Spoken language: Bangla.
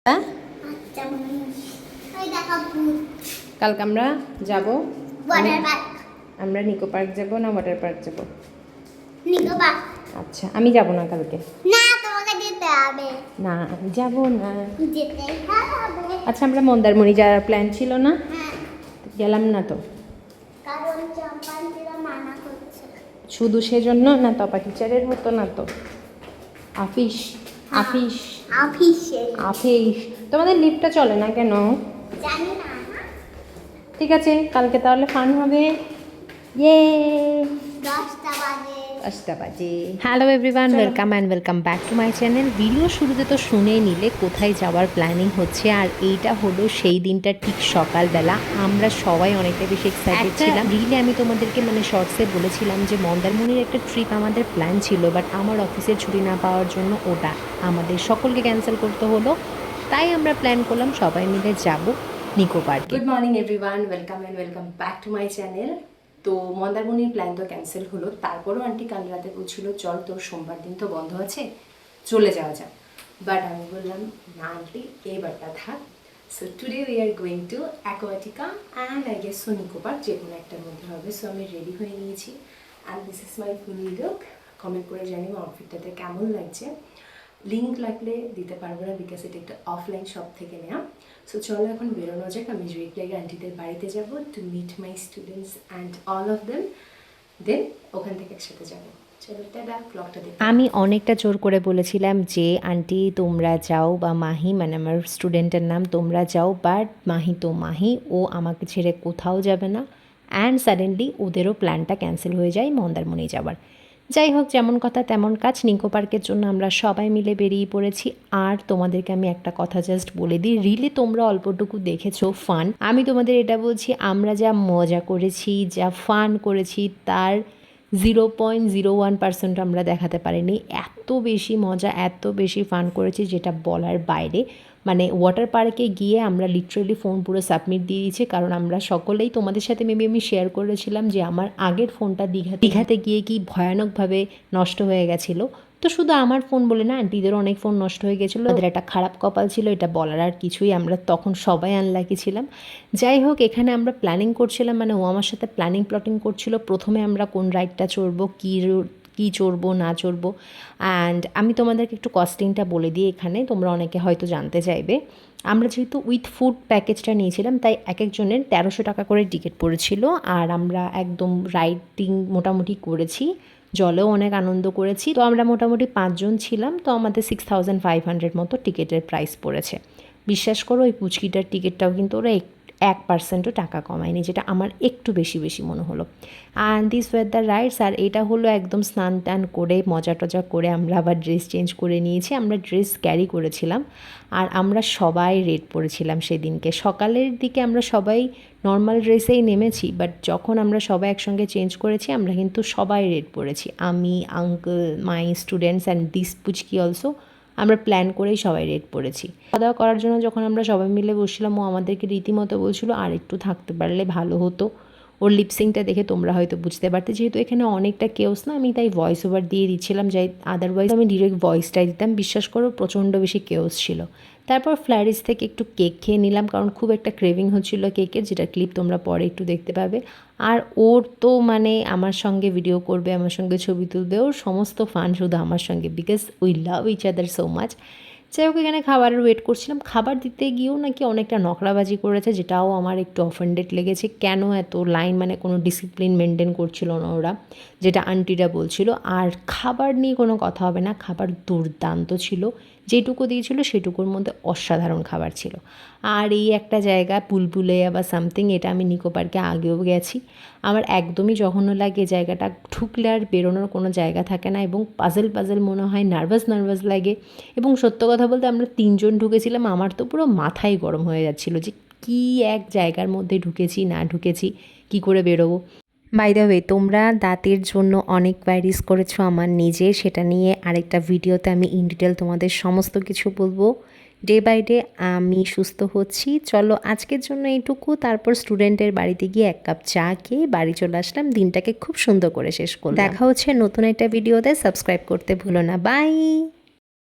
হ্যাঁ কালকে আমরা যাব আমরা নিকো পার্ক যাব না ওয়াটার পার্ক যাব? নিকো পার্ক। আচ্ছা আমি যাব না কালকে। না তোমাকে যেতে হবে। না আমি যাব না। যেতে হবে। আচ্ছা আমরা মন্দারমণি যাওয়ার প্ল্যান ছিল না, হ্যাঁ গেলাম না তো কারণ চম্পানজিরা মানা করছে। শুধু সেজন্য না? তপা টিচারের হতো না তো? আফিস আফিস অফিসে আফিস তোমাদের লিফটটা চলে না কেন? জানি না। ঠিক আছে কালকে তাহলে ফান হবে। ইয়ে 10টা বাজে। 10টা বাজে। Hello everyone, welcome and welcome back to my channel. Video শুরুতে তো শুনেই নিলে কোথায় যাওয়ার প্ল্যানিং হচ্ছে, আর এইটা হলো সেই দিনটা ঠিক সকালবেলা। আমরা সবাই অনেকটা বেশি এক্সাইটেড ছিলাম। রিলে আমি তোমাদেরকে শর্টসে বলেছিলাম যে মন্দারমণির একটা ট্রিপ আমাদের প্ল্যান ছিল, বাট আমার অফিসের ছুটি না পাওয়ার জন্য ওটা আমাদের সকলকে ক্যান্সেল করতে হলো। তাই আমরা প্ল্যান করলাম সবাই মিলে যাব নিকো পার্কে। Good morning everyone, welcome and welcome back to my channel. তো মন্দারমণির প্ল্যান তো ক্যান্সেল হলো, তারপরও আন্টি কাল রাতে বলছিল চল তোর সোমবার দিন তো বন্ধ আছে চলে যাওয়া যাক, বাট আমি বললাম না আন্টি এবারটা থাক। So today we are going to Aquatica and I guess so Nicco park, যে কোনো একটার মধ্যে হবে। সো আমি রেডি হয়ে নিয়েছি and this is my full look. Comment করে জানিও আউটফিটটাতে কেমন লাগছে। লিঙ্ক লাগলে দিতে পারবো না বিকজ এটা একটা অফলাইন শপ থেকে নেওয়া। সো চলো এখন বেরোনো যাক। আমি জুয়েকলাইয়ের আন্টিদের বাড়িতে যাব to meet my students and all of them, then ওখান থেকে একসাথে যাবো। চলো টাটা, ব্লগটা দেখো। আমি অনেকটা জোর করে বলেছিলাম যে আন্টি তোমরা যাও, বা মাহি মানে আমার স্টুডেন্টের নাম, তোমরা যাও, বাট মাহি তো মাহি, ও আমাকে ছেড়ে কোথাও যাবে না। অ্যান্ড সাডেনলি ওদেরও প্ল্যানটা ক্যান্সেল হয়ে যায় মন্দারমণি যাওয়ার। যাই হোক, যেমন কথা তেমন কাজ। নিকো পার্কের জন্য আমরা সবাই মিলে বেরিয়ে পড়েছি। আর তোমাদেরকে আমি একটা কথা জাস্ট বলে দিই, রিলে তোমরা অল্পটুকু দেখেছো ফান, আমি তোমাদের এটা বলছি আমরা যা মজা করেছি, যা ফান করেছি তার 0.01% আমরা দেখাতে পারিনি। এত বেশি মজা, এত বেশি ফান করেছি যেটা বলার বাইরে। মানে ওয়াটার পার্কে গিয়ে আমরা লিটারেলি ফোন পুরো সাবমিট দিয়ে দিয়েছি, কারণ আমরা সকলেই তোমাদের সাথে মেবি আমি শেয়ার করেছিলাম যে আমার আগের ফোনটা দীঘাতে গিয়ে কি ভয়ানকভাবে নষ্ট হয়ে গেছিলো। তো শুধু আমার ফোন বলে না, আন্টিদেরও অনেক ফোন নষ্ট হয়ে গেছিলো। ওদের একটা খারাপ কপাল ছিল, এটা বলার আর কিছুই, আমরা তখন সবাই আনলাকি ছিলাম। যাই হোক, এখানে আমরা প্ল্যানিং করছিলাম, মানে ও আমার সাথে প্ল্যাটিং করছিল প্রথমে আমরা কোন রাইডটা চড়বো, কী চড়বো না চড়বো। অ্যান্ড আমি তোমাদেরকে একটু কস্টিংটা বলে দিই, এখানে তোমরা অনেকে হয়তো জানতে চাইবে। আমরা যেহেতু উইথ ফুড প্যাকেজটা নিয়েছিলাম তাই এক একজনের 1300 টাকা করে টিকিট পড়েছিল। আর আমরা একদম রাইডিং মোটামুটি করেছি, জলেও অনেক আনন্দ করেছি। তো আমরা মোটামুটি 5 জন ছিলাম, তো আমাদের 6500 মতো টিকিটের প্রাইস পড়েছে। বিশ্বাস করো ওই পুচকিটার টিকিটটাও কিন্তু ওরা 1%ও টাকা কমায়নি, যেটা আমার একটু বেশি মনে হলো। And this were the rides. আর এটা হলো একদম স্নান টান করে মজা টজা করে আমরা আবার ড্রেস চেঞ্জ করে নিয়েছি। আমরা ড্রেস ক্যারি করেছিলাম আর আমরা সবাই রেড পরেছিলাম সেদিনকে। সকালের দিকে আমরা সবাই নর্মাল ড্রেসেই নেমেছি, বাট যখন আমরা সবাই একসঙ্গে চেঞ্জ করেছি আমরা কিন্তু সবাই রেড পরেছি। আমি, uncle, my students and this পুচকি অলসো, আমরা প্ল্যান করেই সবাই রেড পড়েছি। খাওয়া দাওয়া করার জন্য যখন আমরা সবাই মিলে বসছিলাম, ও আমাদেরকে রীতিমতো বলছিল আর একটু থাকতে পারলে ভালো হতো। ওর লিপসিংটা দেখে তোমরা হয়তো বুঝতে পারতে, যেহেতু এখানে অনেকটা কেওস না, আমি তাই ভয়েস ওভার দিয়ে দিচ্ছিলাম, যাই আদারওয়াইজ আমি ডিরেক্ট ভয়েসটাই দিতাম। বিশ্বাস করো প্রচণ্ড বেশি কেওস ছিল। তারপর ফ্ল্যারিস থেকে একটু কেক খেয়ে নিলাম, কারণ খুব একটা ক্রেভিং হচ্ছিলো কেকের, যেটা ক্লিপ তোমরা পরে একটু দেখতে পাবে। আর ওর তো মানে আমার সঙ্গে ভিডিও করবে, আমার সঙ্গে ছবি তুলবে, ওর সমস্ত ফান শুধু আমার সঙ্গে, because we love each other so much. যাই হোক, এখানে খাবারের ওয়েট করছিলাম। খাবার দিতে গিয়েও নাকি অনেকটা নকরাবাজি করেছে, যেটাও আমার একটু অফেন্ডেড লেগেছে। কেন এত লাইন, মানে কোনো ডিসিপ্লিন মেনটেন করছিল না ওরা, যেটা আন্টিরা বলছিল। আর খাবার নিয়ে কোনো কথা হবে না, খাবার দুর্দান্ত ছিল। যেটুকু দিয়েছিল সেটুকুর মধ্যে অসাধারণ খাবার ছিল। আর এই একটা জায়গা বুলবুলাইয়া বা সামথিং, এটা আমি নিকো পার্কে আগেও গেছি। আমার একদমই জঘন্য লাগে জায়গাটা, ঢুকলে আর বেরোনোর কোনো জায়গা থাকে না, এবং পাজেল মনে হয়, নার্ভাস লাগে। এবং সত্য কথা বলতে আমরা 3 জন ঢুকেছিলাম, আমার তো পুরো মাথায় গরম হয়ে যাচ্ছিলো যে কী এক জায়গার মধ্যে ঢুকেছি না ঢুকেছি, কী করে বেরোবো। বাই দ্য ওয়ে, তোমরা দাঁতের জন্য অনেক কোয়ারিজ করেছো আমার নিজে, সেটা নিয়ে আরেকটা ভিডিওতে আমি ইন ডিটেল তোমাদের সমস্ত কিছু বলবো। ডে বাই ডে আমি সুস্থ হচ্ছি। চলো আজকের জন্য এইটুকু, তারপর স্টুডেন্টের বাড়িতে গিয়ে 1 কাপ চা খেয়ে বাড়ি চলে আসলাম। দিনটাকে খুব সুন্দর করে শেষ করলাম। দেখা হচ্ছে নতুন একটা ভিডিওতে, সাবস্ক্রাইব করতে ভুলো না। বাই।